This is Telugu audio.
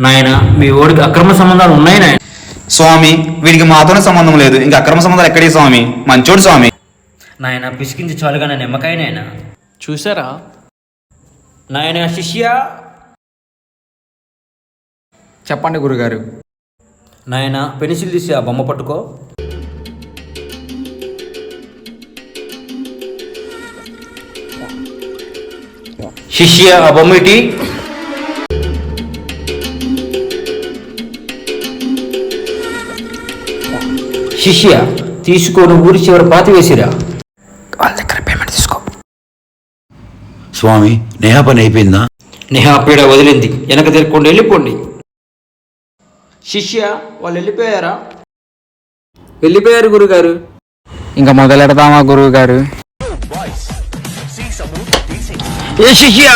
నాయన మీ ఓడికి అక్రమ సంబంధాలు ఉన్నాయి నాయన. స్వామి వీడికి మాతోనే సంబంధం లేదు, ఇంకా అక్రమ సంబంధాలు ఎక్కడి స్వామి, మంచోడు స్వామి. నాయన పిసికించి చాలుగా నా నిమ్మకాయ నాయన. చూసారా? నాయన శిష్య. చెప్పండి గురుగారు. నాయన పెన్సిల్ తీసి ఆ బొమ్మ పట్టుకో. శిష్య ఆ బొమ్మ ఇటీ. శిష్య తీసుకొని ఊరి చివరి పాతి వేసిరా. వాళ్ళ దగ్గర పేమెంట్ తీసుకో. స్వామి నేహా పని అయిపోయిందా? నేహా పీడ వదిలింది, వెనక తిరగకుండా వెళ్ళిపోండి. శిష్య వాళ్ళు వెళ్ళిపోయారా? వెళ్ళిపోయారు గురుగారు. ఇంకా మొదలెడదామా గురువు గారు? ఏ శిష్య